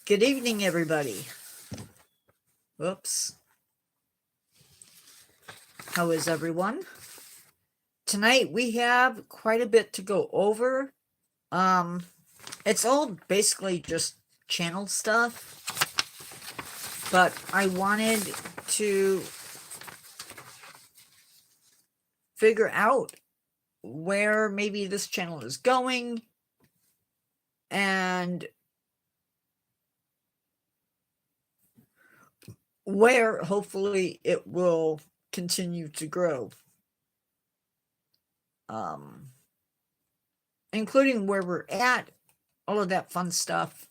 Good evening, everybody. Whoops. How is everyone? Tonight we have quite a bit to go over. It's all basically just channel stuff, but I wanted to figure out where maybe this channel is going and where hopefully it will continue to grow. Including where we're at, all of that fun stuff.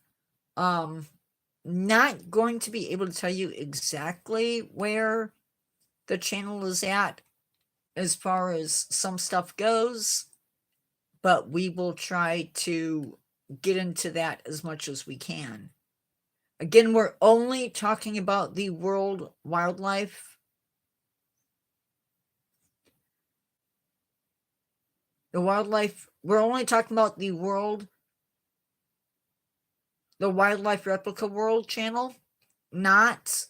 Not going to be able to tell you exactly where the channel is at as far as some stuff goes, but we will try to get into that as much as we can. Again, we're only talking about the World Wildlife. We're only talking about the Wildlife Replica World channel, not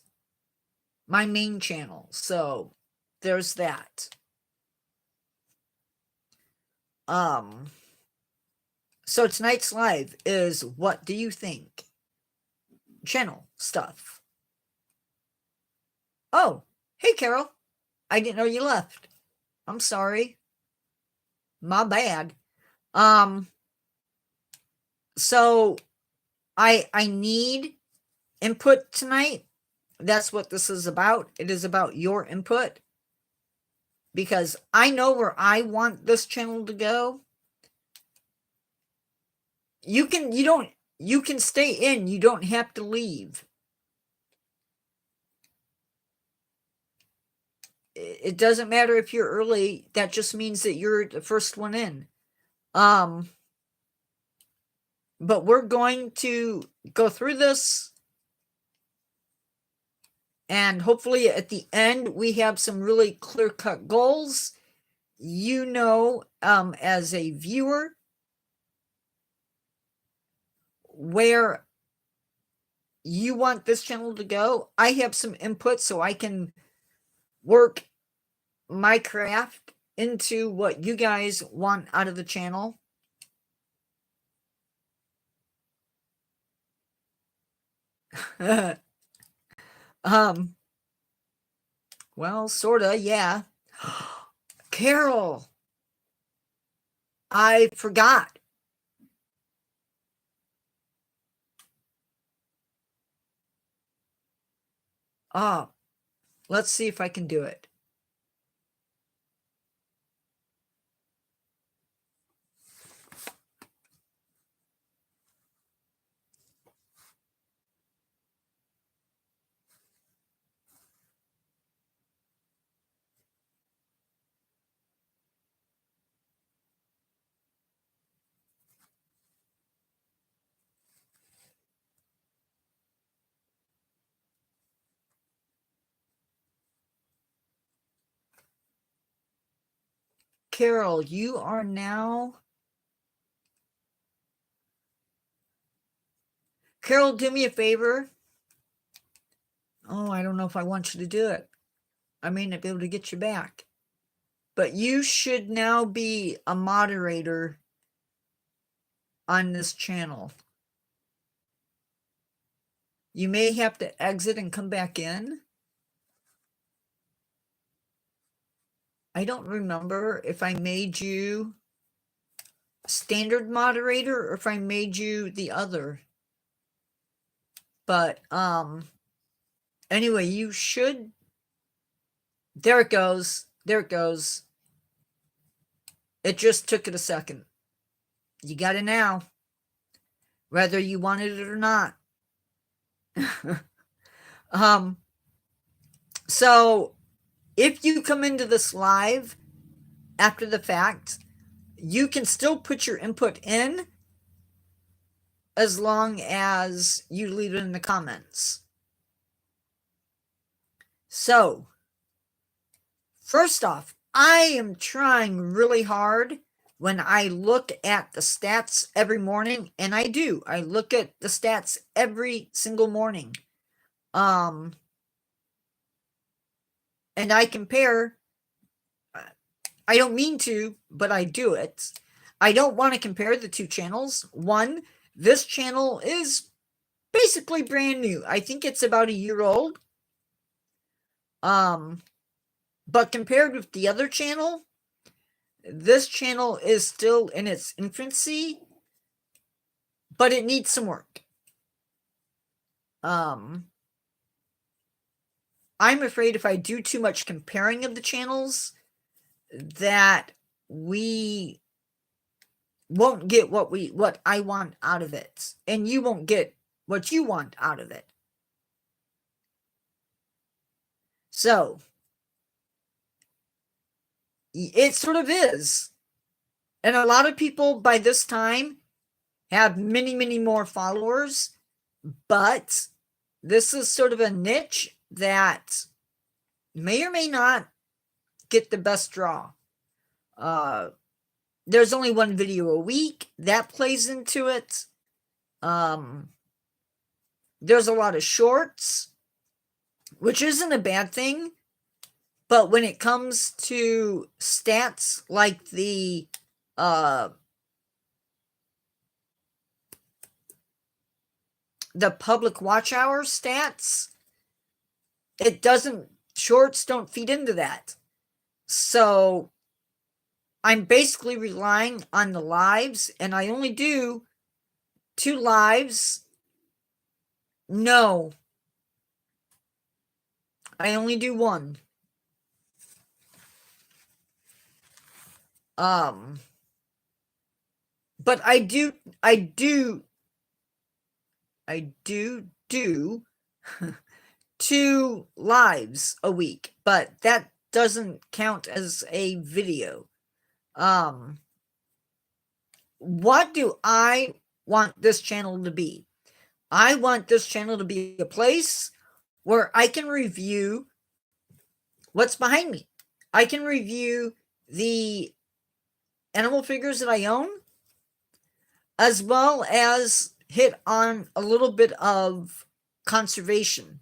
my main channel. So there's that. So tonight's live is What Do You Think? Channel stuff. Oh, hey Carol. I didn't know you left. I'm sorry. My bad. So I need input tonight. That's what this is about. It is about your input, because I know where I want this channel to go. You can stay in. You don't have to leave. It doesn't matter if you're early. That just means that you're the first one in. But we're going to go through this, and hopefully at the end we have some really clear-cut goals. You know, as a viewer, where you want this channel to go. I have some input so I can work my craft into what you guys want out of the channel. Well, sorta, yeah. Carol, I forgot. Let's see if I can do it. Carol, you are now... Carol, do me a favor. Oh, I don't know if I want you to do it. I may not be able to get you back. But you should now be a moderator on this channel. You may have to exit and come back in. I don't remember if I made you standard moderator or if I made you the other. But anyway, you should... There it goes. There it goes. It just took it a second. You got it now, whether you wanted it or not. So if you come into this live after the fact, you can still put your input in as long as you leave it in the comments. So first off, I am trying really hard when I look at the stats every morning, and I look at the stats every single morning. And I compare. I don't mean to, but I do it. I don't want to compare the two channels. One, this channel is basically brand new. I think it's about a year old. But compared with the other channel, this channel is still in its infancy, but it needs some work. I'm afraid if I do too much comparing of the channels, that we won't get what I want out of it, and you won't get what you want out of it. So it sort of is. And a lot of people by this time have many, many more followers, but this is sort of a niche that may or may not get the best draw. There's only one video a week that plays into it. There's a lot of shorts, which isn't a bad thing, but when it comes to stats like the public watch hour stats, shorts don't feed into that. So I'm basically relying on the lives, and I only do 2 lives. No, I only do 1. But I do do 2 lives a week, but that doesn't count as a video. What do I want this channel to be? I want this channel to be a place where I can review what's behind me. I can review the animal figures that I own, as well as hit on a little bit of conservation.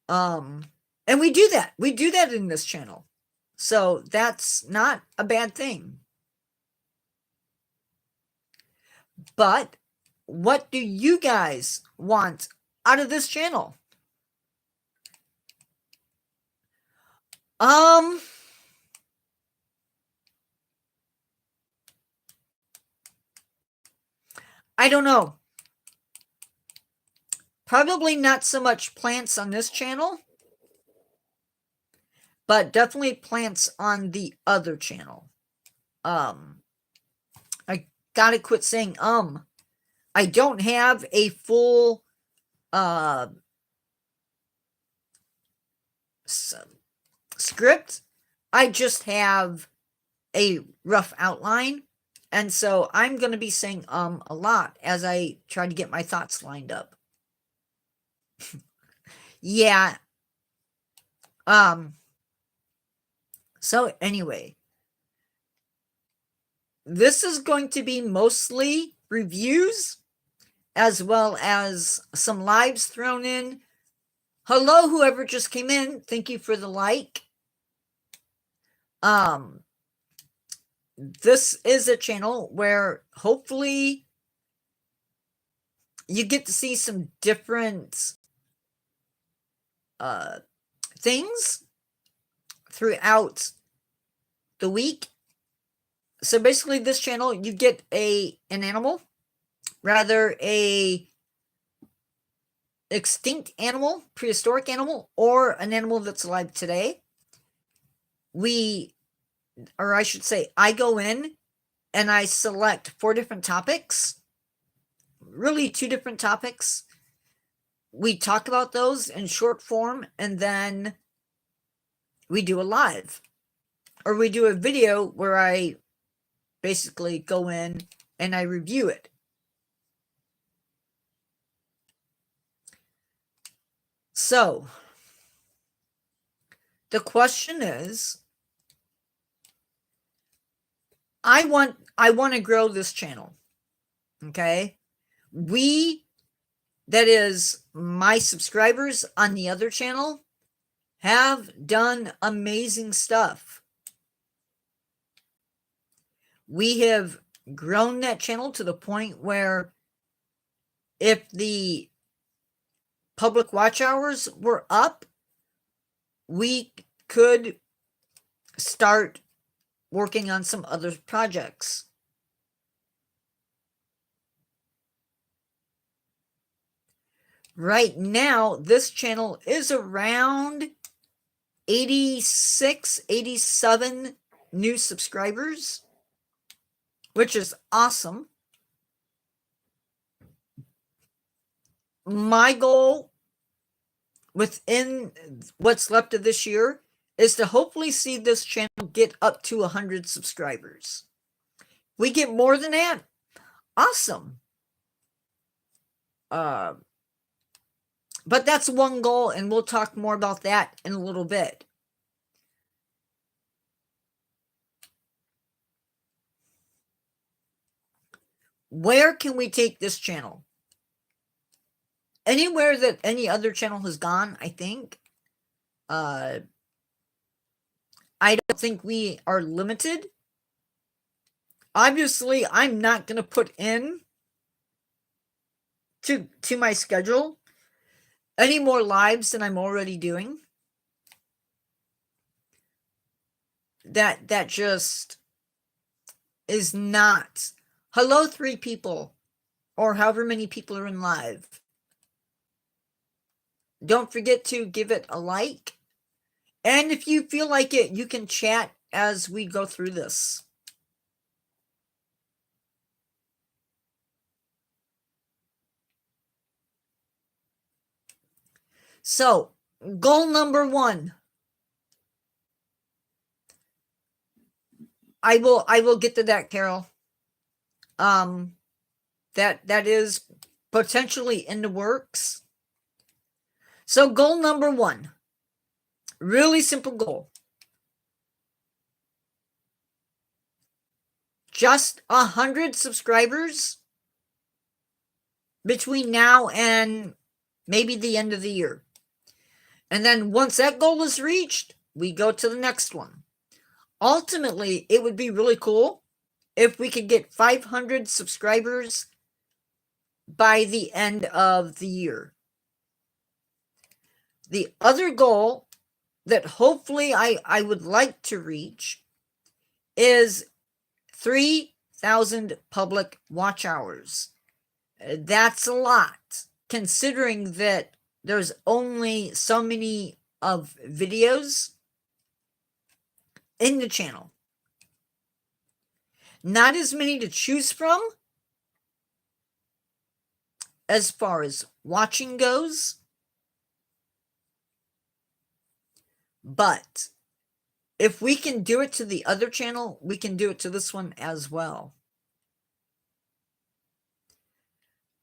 And we do that. We do that in this channel. So that's not a bad thing. But what do you guys want out of this channel? I don't know. Probably not so much plants on this channel, but definitely plants on the other channel. I gotta quit saying I don't have a full script. I just have a rough outline, and so I'm going to be saying a lot as I try to get my thoughts lined up. Yeah. So anyway, this is going to be mostly reviews, as well as some lives thrown in. Hello, whoever just came in. Thank you for the like. This is a channel where hopefully you get to see some different things throughout the week. So basically, this channel, you get an animal, rather a extinct animal, prehistoric animal, or an animal that's alive today. I go in and I select 4 different topics, really 2 different topics. We talk about those in short form, and then we do a live, or we do a video where I basically go in and I review it. So the question is, I want to grow this channel. Okay? That is my subscribers on the other channel, have done amazing stuff. We have grown that channel to the point where if the public watch hours were up, we could start working on some other projects. Right now, this channel is around 86, 87 new subscribers, which is awesome. My goal within what's left of this year is to hopefully see this channel get up to 100 subscribers. We get more than that, awesome. But that's one goal, and we'll talk more about that in a little bit. Where can we take this channel? Anywhere that any other channel has gone, I think. I don't think we are limited. Obviously, I'm not going to put in to my schedule any more lives than I'm already doing. That just is not. Hello, 3 people, or however many people are in live. Don't forget to give it a like. And if you feel like it, you can chat as we go through this. So, goal number 1. I will get to that, Carol. That is potentially in the works. So goal number 1, really simple goal. Just 100 subscribers between now and maybe the end of the year. And then once that goal is reached, we go to the next one. Ultimately, it would be really cool if we could get 500 subscribers by the end of the year. The other goal that hopefully I would like to reach is 3,000 public watch hours. That's a lot, considering that there's only so many of videos in the channel. Not as many to choose from as far as watching goes. But if we can do it to the other channel, we can do it to this one as well.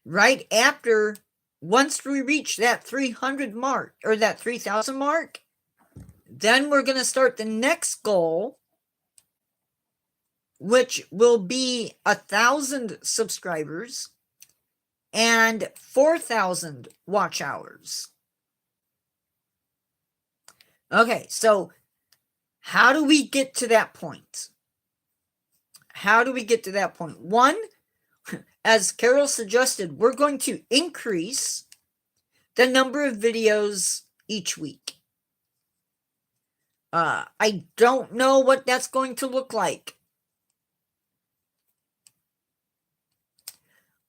Right after, once we reach that 300 mark, or that 3,000 mark, then we're going to start the next goal, which will be 1,000 subscribers and 4,000 watch hours. Okay, so how do we get to that point? How do we get to that point? 1, as Carol suggested, we're going to increase the number of videos each week. I don't know what that's going to look like.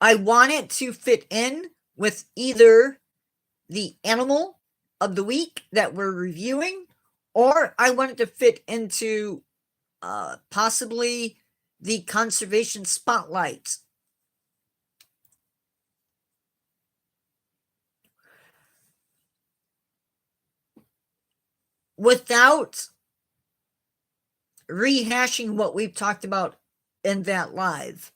I want it to fit in with either the animal of the week that we're reviewing, or I want it to fit into possibly the conservation spotlight. Without rehashing what we've talked about in that live.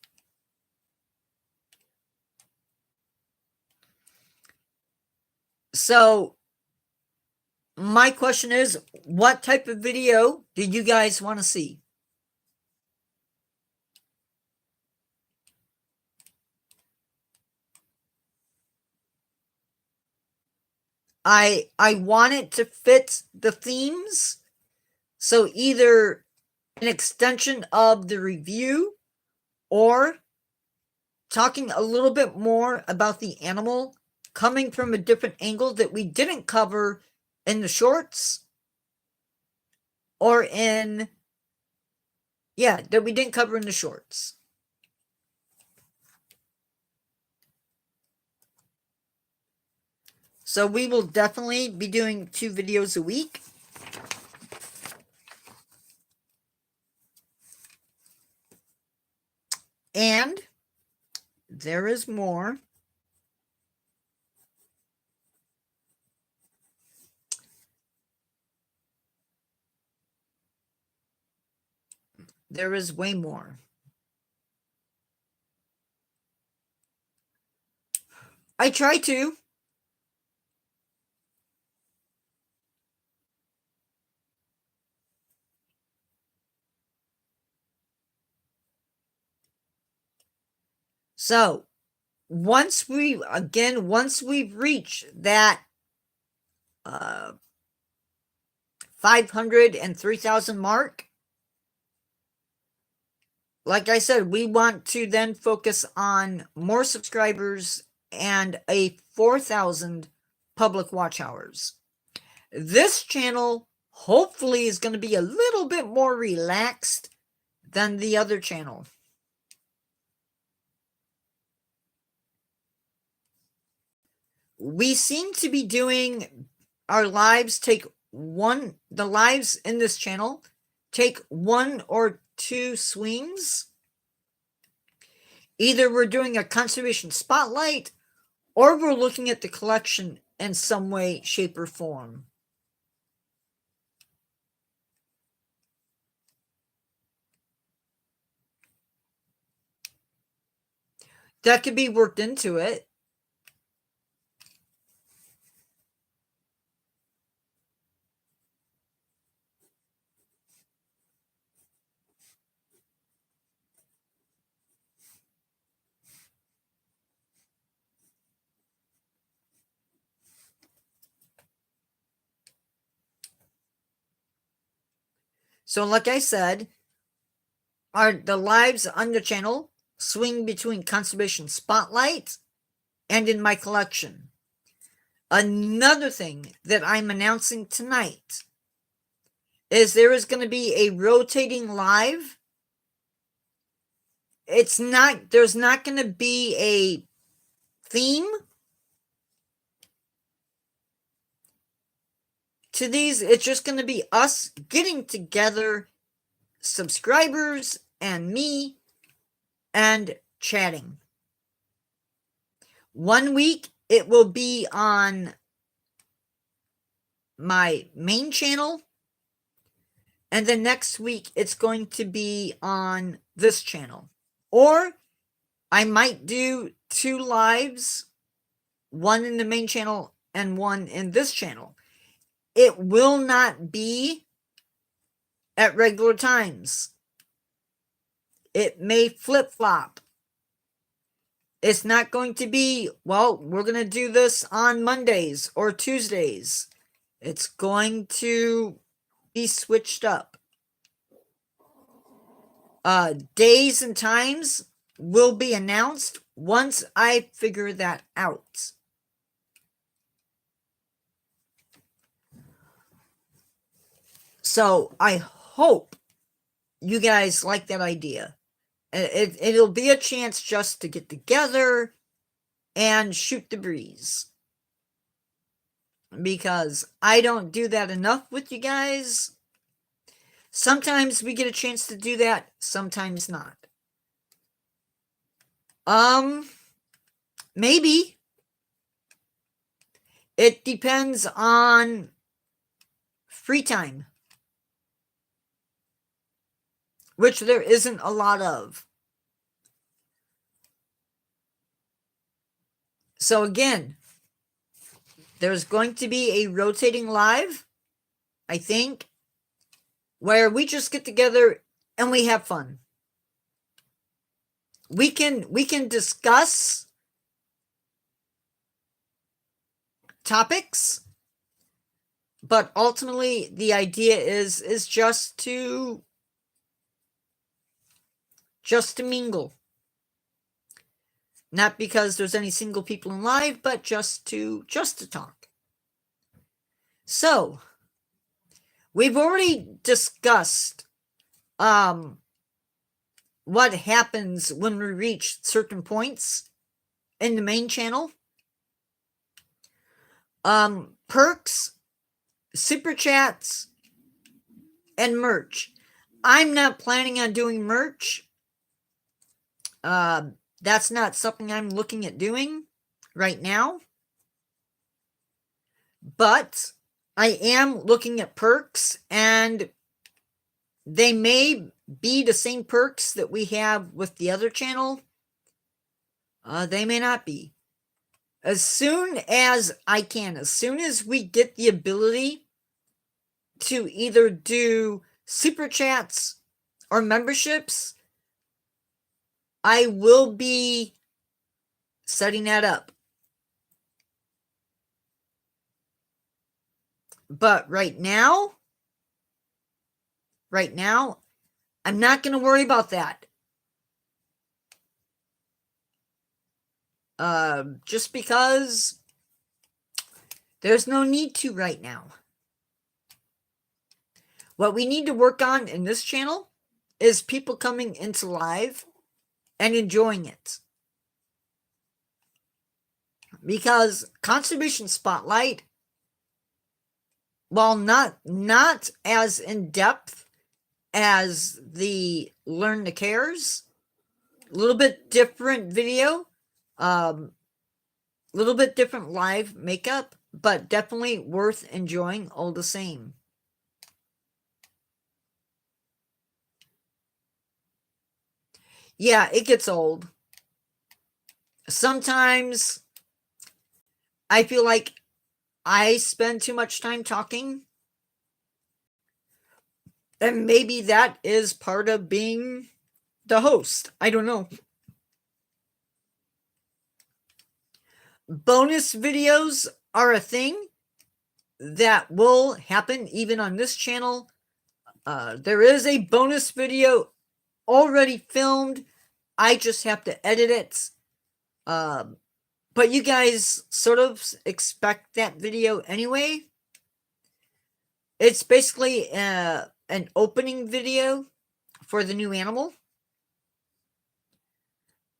So my question is, what type of video do you guys want to see? I want it to fit the themes. So either an extension of the review or talking a little bit more about the animal coming from a different angle that we didn't cover in the shorts or that we didn't cover in the shorts. So we will definitely be doing 2 videos a week. And there is more. There is way more. I try to. So once we've reached that 500 and 3,000 mark, like I said, we want to then focus on more subscribers and a 4,000 public watch hours. This channel hopefully is going to be a little bit more relaxed than the other channel. We seem to be doing our lives the lives in this channel take 1 or 2 swings. Either we're doing a conservation spotlight or we're looking at the collection in some way, shape, or form. That could be worked into it. So like I said, the lives on the channel swing between conservation spotlight and in my collection. Another thing that I'm announcing tonight is there is going to be a rotating live. There's not going to be a theme to these. It's just going to be us getting together, subscribers and me, and chatting. 1 week it will be on my main channel, and the next week it's going to be on this channel. Or I might do 2 lives, 1 in the main channel and 1 in this channel. It will not be at regular times. It may flip-flop. It's not going to be, well, we're going to do this on Mondays or Tuesdays. It's going to be switched up. Days and times will be announced once I figure that out. So I hope you guys like that idea. It'll be a chance just to get together and shoot the breeze. Because I don't do that enough with you guys. Sometimes we get a chance to do that, sometimes not. Maybe. It depends on free time, which there isn't a lot of. So again, there's going to be a rotating live, I think, where we just get together and we have fun. We can discuss topics But ultimately, the idea is just to mingle. Not because there's any single people in live, but just to talk. So, we've already discussed what happens when we reach certain points in the main channel. Perks, super chats, and merch. I'm not planning on doing merch. That's not something I'm looking at doing right now. But I am looking at perks, and they may be the same perks that we have with the other channel. They may not be. As soon as I can, as soon as we get the ability to either do super chats or memberships, I will be setting that up. But right now, I'm not going to worry about that. Just because there's no need to right now. What we need to work on in this channel is people coming into live and enjoying it. Because Conservation Spotlight, while not as in-depth as the Learn the Cares, a little bit different video, little bit different live makeup, but definitely worth enjoying all the same. Yeah, it gets old. Sometimes I feel like I spend too much time talking. And maybe that is part of being the host. I don't know. Bonus videos are a thing that will happen even on this channel. There is a bonus video already filmed. I just have to edit it. But you guys sort of expect that video anyway. It's basically an opening video for the new animal.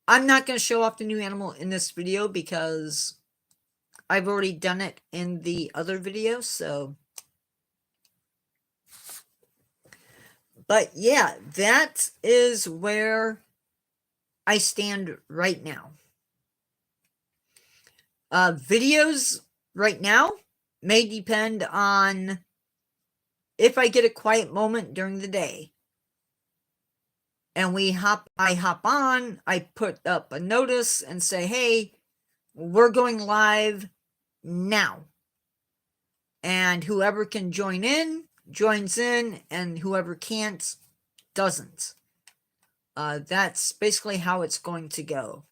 I'm not going to show off the new animal in this video because I've already done it in the other video, so. But yeah, that is where I stand right now. Videos right now may depend on if I get a quiet moment during the day. And I hop on, I put up a notice and say, hey, we're going live now. And whoever can join in, joins in, and whoever can't, doesn't. That's basically how it's going to go.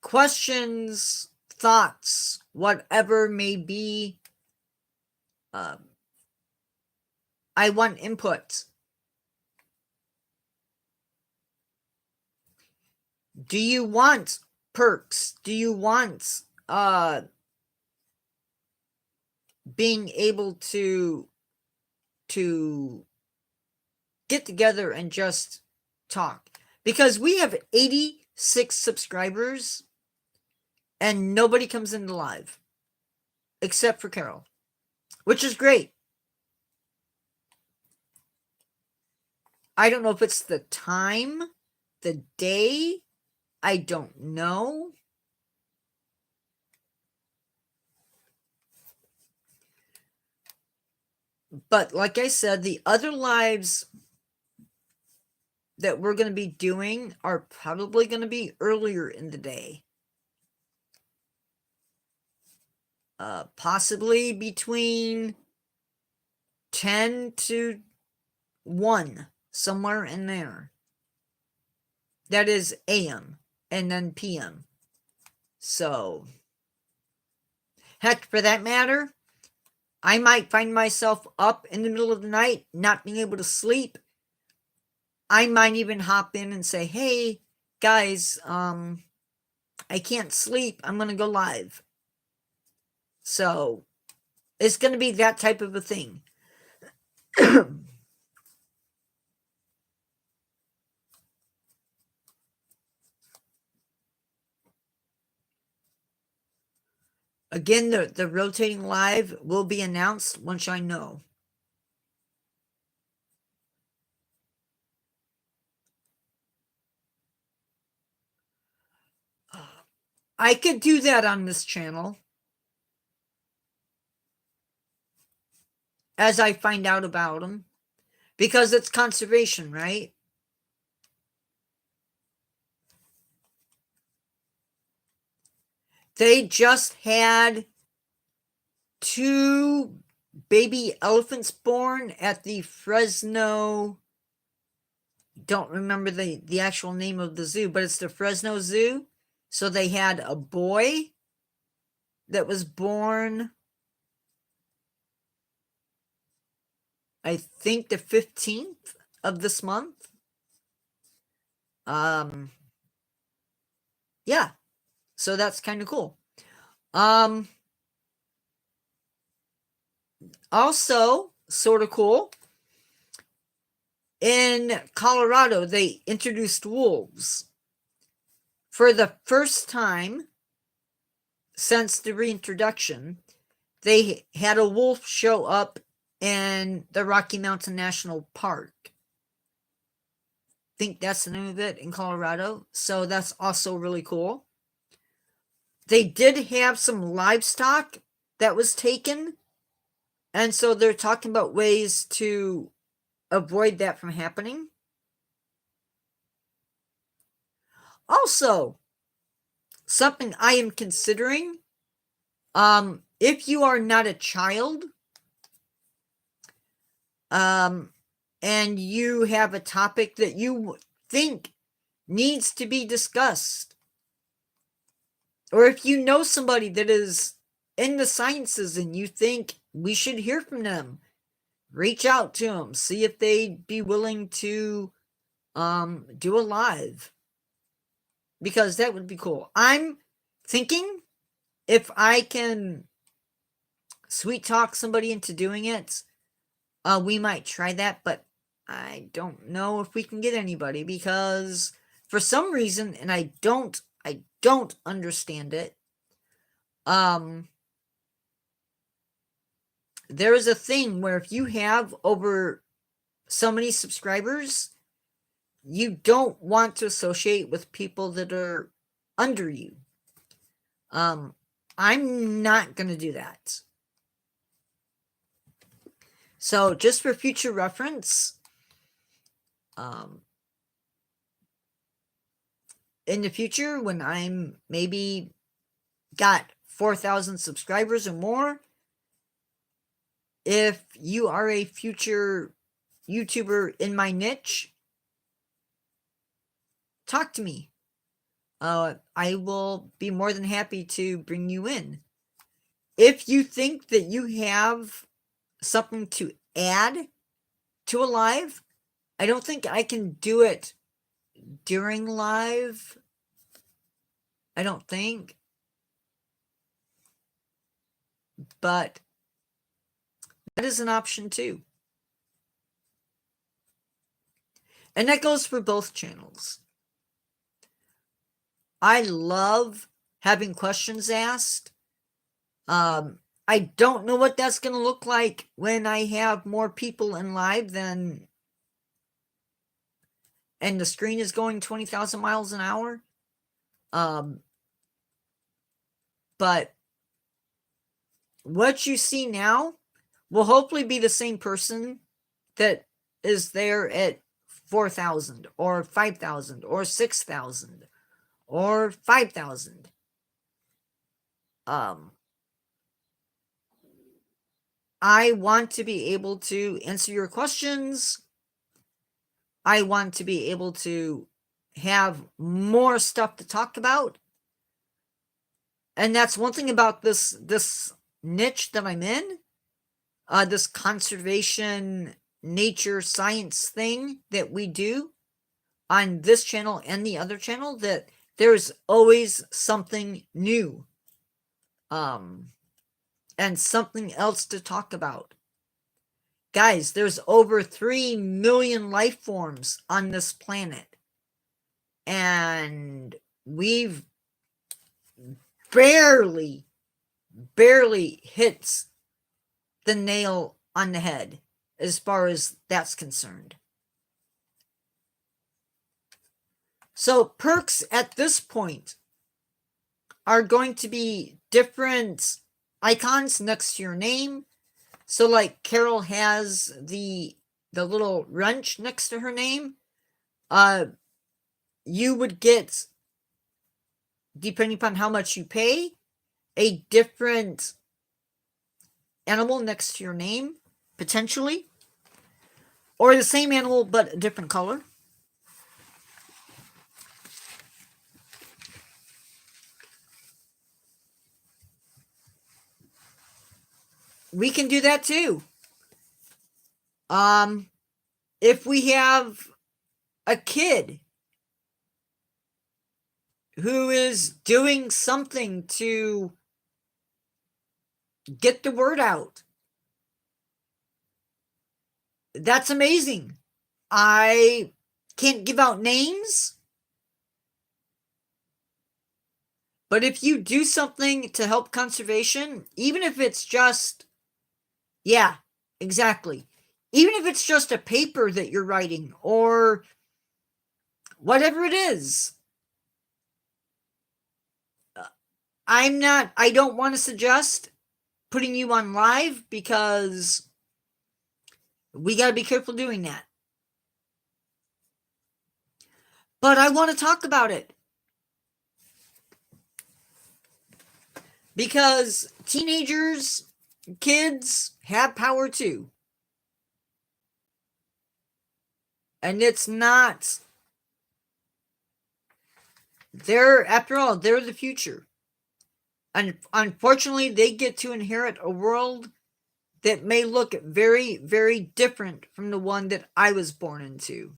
Questions, thoughts, whatever may be, I want input. Do you want perks? Do you want being able to get together and just talk? Because we have 86 subscribers and nobody comes into live except for Carol, which is great. I don't know if it's the time, the day, I don't know. But like I said, the other lives that we're going to be doing are probably going to be earlier in the day. Possibly between 10 to 1, somewhere in there. That is AM and then PM. So, Heck, for that matter, I might find myself up in the middle of the night, not being able to sleep. I might even hop in and say, hey, guys, I can't sleep. I'm going to go live. So it's going to be that type of a thing. Again, the rotating live will be announced once I know. I could do that on this channel as I find out about them, because it's conservation, right? They just had 2 baby elephants born at the Fresno, don't remember the actual name of the zoo, but it's the Fresno Zoo. So they had a boy that was born, I think, the 15th of this month. Yeah, so that's kind of cool. Also sort of cool, in Colorado, they introduced wolves for the first time since the reintroduction. They had a wolf show up in the Rocky Mountain National Park. I think that's the name of it, in Colorado. So that's also really cool. They did have some livestock that was taken, and so they're talking about ways to avoid that from happening. Also, something I am considering, if you are not a child, and you have a topic that you think needs to be discussed, or if you know somebody that is in the sciences and you think we should hear from them, reach out to them, see if they'd be willing to do a live, because that would be cool. I'm thinking if I can sweet talk somebody into doing it, we might try that, but I don't know if we can get anybody, because for some reason, and I don't understand it, there is a thing where if you have over so many subscribers, you don't want to associate with people that are under you. I'm not going to do that. So just for future reference, in the future, when I'm maybe got 4,000 subscribers or more, if you are a future YouTuber in my niche, talk to me. I will be more than happy to bring you in. If you think that you have something to add to a live, I don't think I can do it during live. I don't think. But that is an option too. And that goes for both channels. I love having questions asked. I don't know what that's going to look like when I have more people in live than, and the screen is going 20,000 miles an hour. But what you see now will hopefully be the same person that is there at 4,000 or 5,000 or 6,000 or 5,000. I want to be able to answer your questions. I want to be able to have more stuff to talk about. And that's one thing about this niche that I'm in, this conservation, nature, science thing that we do on this channel and the other channel, that there's always something new, and something else to talk about. Guys, there's over 3 million life forms on this planet, and we've barely hits the nail on the head as far as that's concerned. So perks at this point are going to be different icons next to your name. So like Carol has the little wrench next to her name. You would get, depending upon how much you pay, a different animal next to your name, potentially. Or the same animal, but a different color. We can do that too. If we have a kid who is doing something to get the word out, that's amazing. I can't give out names, but if you do something to help conservation, even if it's just, yeah, exactly. Even if it's just a paper that you're writing or whatever it is, I don't want to suggest putting you on live because we got to be careful doing that. But I want to talk about it because teenagers, kids have power too. And it's not, after all, they're the future. And unfortunately, they get to inherit a world that may look very, very different from the one that I was born into.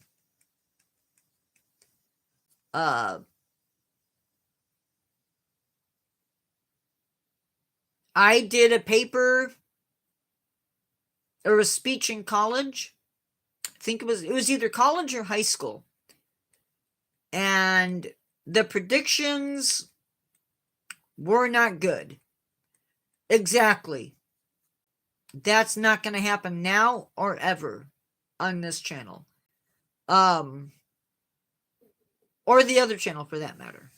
I did a paper or a speech in college. I think it was either college or high school. And the predictions were not good. Exactly. That's not going to happen now or ever on this channel. Or the other channel for that matter.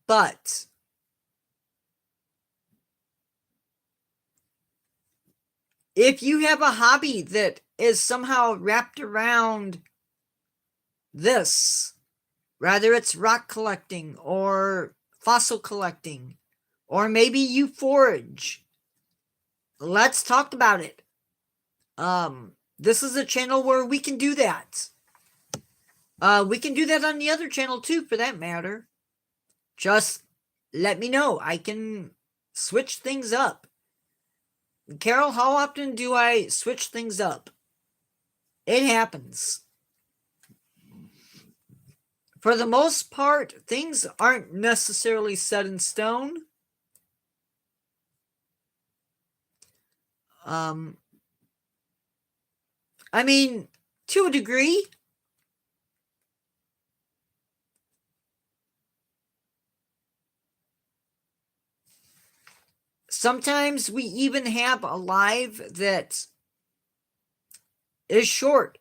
But if you have a hobby that is somehow wrapped around this, whether it's rock collecting or fossil collecting, or maybe you forage, let's talk about it. This is a channel where we can do that. We can do that on the other channel too, for that matter. Just let me know. I can switch things up. Carol, how often do I switch things up? It happens. For the most part, things aren't necessarily set in stone. I mean, to a degree. Sometimes we even have a live that is short.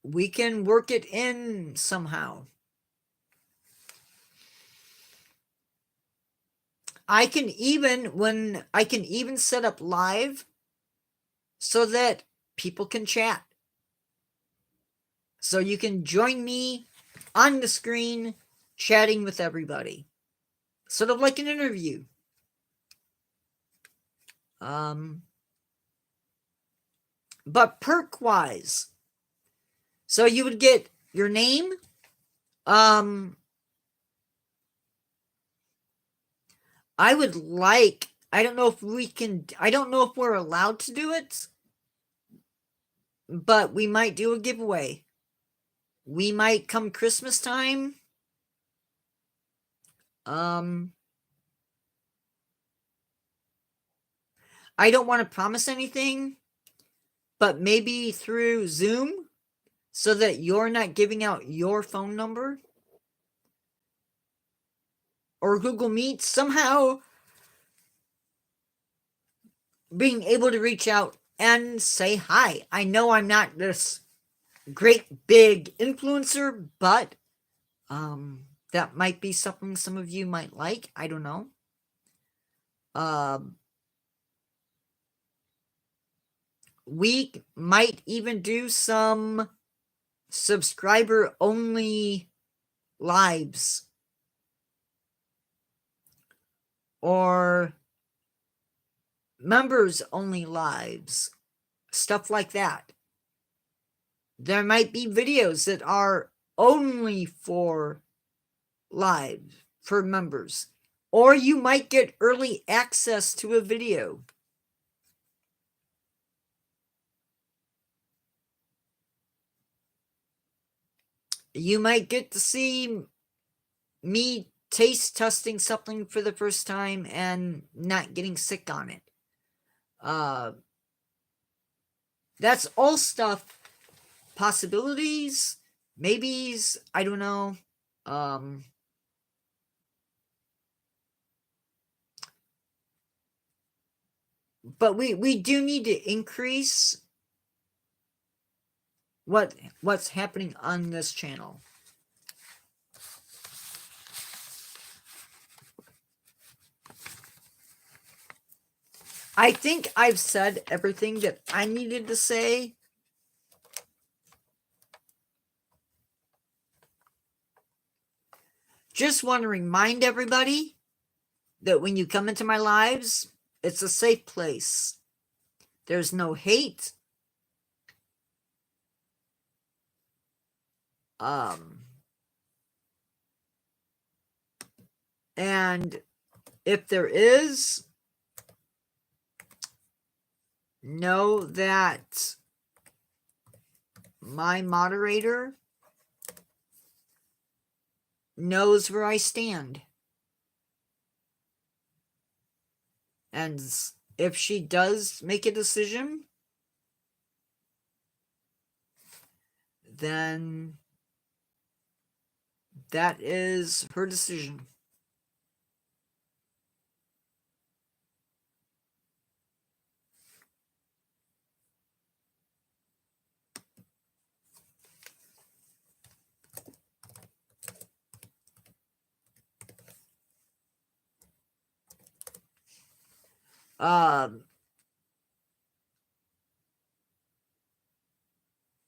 We can work it in somehow. I can even set up live so that people can chat. So you can join me on the screen chatting with everybody. Sort of like an interview. but perk wise. So you would get your name. I would like, I don't know if we can, I don't know if we're allowed to do it, but we might do a giveaway. We might come Christmas time. I don't want to promise anything, but maybe through Zoom so that you're not giving out your phone number or Google Meet, somehow being able to reach out and say hi. I know I'm not this great big influencer, but that might be something some of you might like. I don't know. We might even do some subscriber only lives or members only lives, stuff like that. There might be videos that are only for live for members, or you might get early access to a video. You might get to see me taste testing something for the first time and not getting sick on it. That's all stuff, possibilities, maybes, I don't know. But we do need to increase what's happening on this channel. I think I've said everything that I needed to say. Just want to remind everybody that when you come into my lives, it's a safe place. There's no hate. And if there is, know that my moderator knows where I stand. And if she does make a decision, then that is her decision.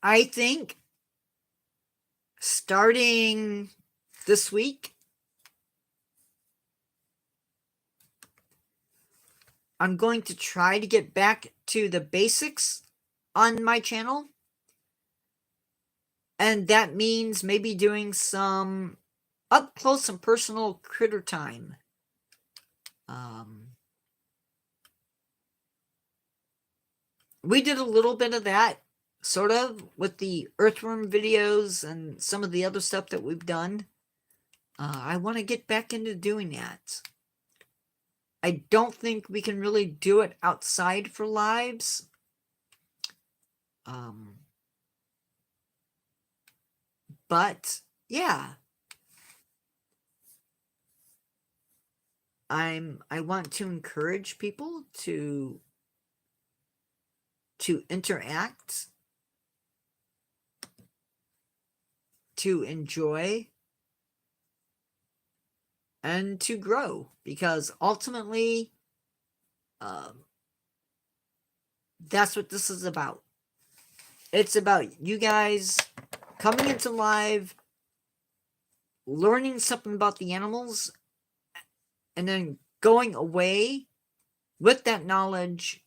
I think starting this week, I'm going to try to get back to the basics on my channel. And that means maybe doing some up close and personal critter time. We did a little bit of that, sort of, with the earthworm videos and some of the other stuff that we've done. I want to get back into doing that. I don't think we can really do it outside for lives. But yeah, I want to encourage people to interact, to enjoy, and to grow, because ultimately that's what this is about. It's about you guys coming into live, learning something about the animals, and then going away with that knowledge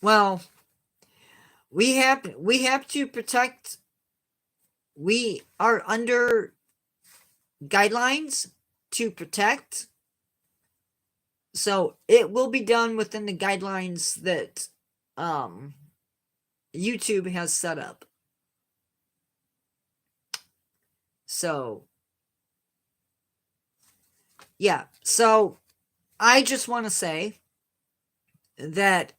well, we have to protect. We are under guidelines to protect. So it will be done within the guidelines that YouTube has set up. So yeah, so I just want to say that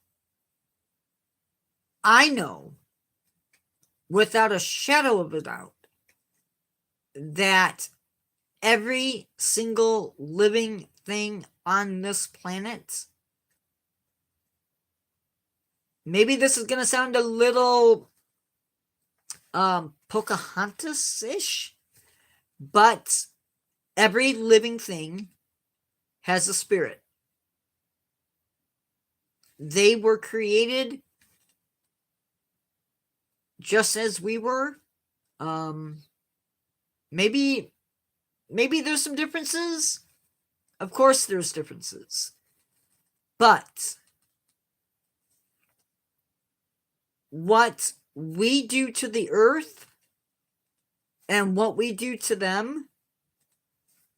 I know without a shadow of a doubt that every single living thing on this planet, maybe this is going to sound a little Pocahontas-ish, but every living thing has a spirit. They were created just as we were. Maybe there's some differences. Of course there's differences. But what we do to the earth and what we do to them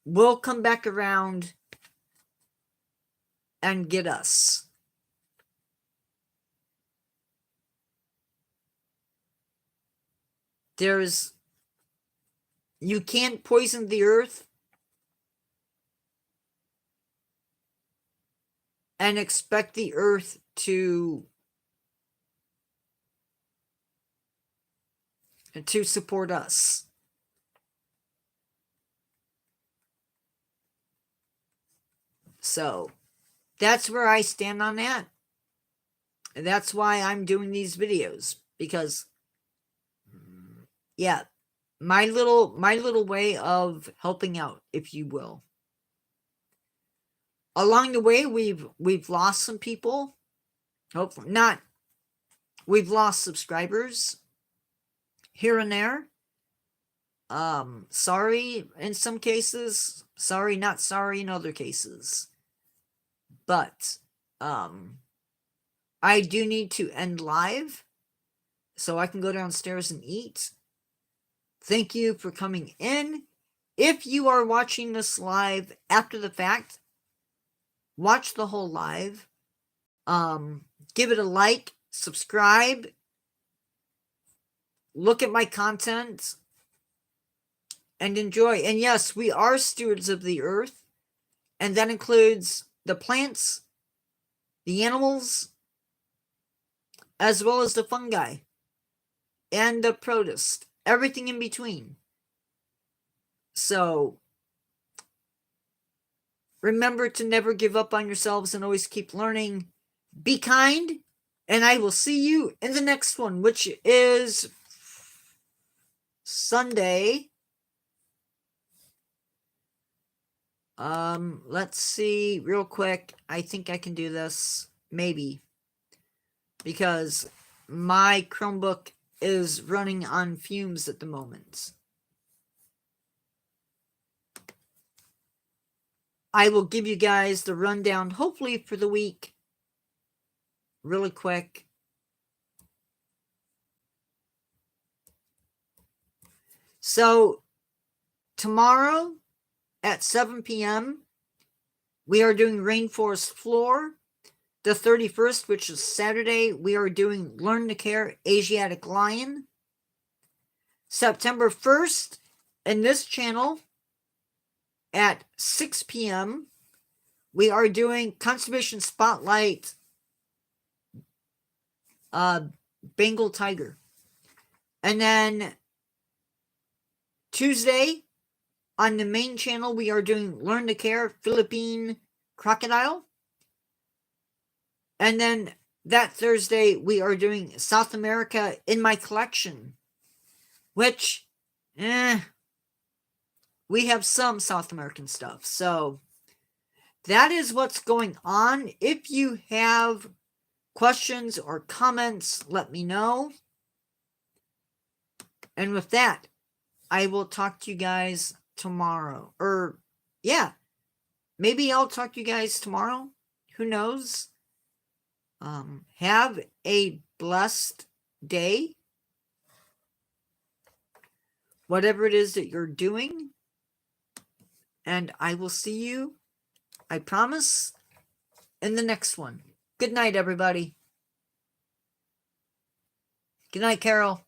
will come back around and get us. You can't poison the earth and expect the earth to support us. So that's where I stand on that. And that's why I'm doing these videos, because yeah, my little way of helping out, if you will. Along the way, we've lost some people. Hopefully not. We've lost subscribers here and there. Sorry in some cases. Sorry, not sorry in other cases. But I do need to end live so I can go downstairs and eat. Thank you for coming in. If you are watching this live after the fact, watch the whole live. Give it a like, subscribe, look at my content, and enjoy. And yes, we are stewards of the earth, and that includes the plants, the animals, as well as the fungi and the protist, everything in between. So remember to never give up on yourselves and always keep learning. Be kind, and I will see you in the next one, which is Sunday. Let's see real quick. I think I can do this. Maybe. Because my Chromebook is running on fumes at the moment. I will give you guys the rundown, hopefully for the week, really quick. So, tomorrow at 7 p.m., we are doing Rainforest Floor. The 31st, which is Saturday, we are doing Learn to Care Asiatic Lion. September 1st, in this channel, at 6 p.m., we are doing Conservation Spotlight Bengal Tiger. And then Tuesday, on the main channel, we are doing Learn to Care Philippine Crocodile. And then that Thursday, we are doing South America in my collection, which, we have some South American stuff. So that is what's going on. If you have questions or comments, let me know. And with that, I will talk to you guys tomorrow. Maybe I'll talk to you guys tomorrow. Who knows? Have a blessed day. Whatever it is that you're doing. And I will see you, I promise, in the next one. Good night, everybody. Good night, Carol.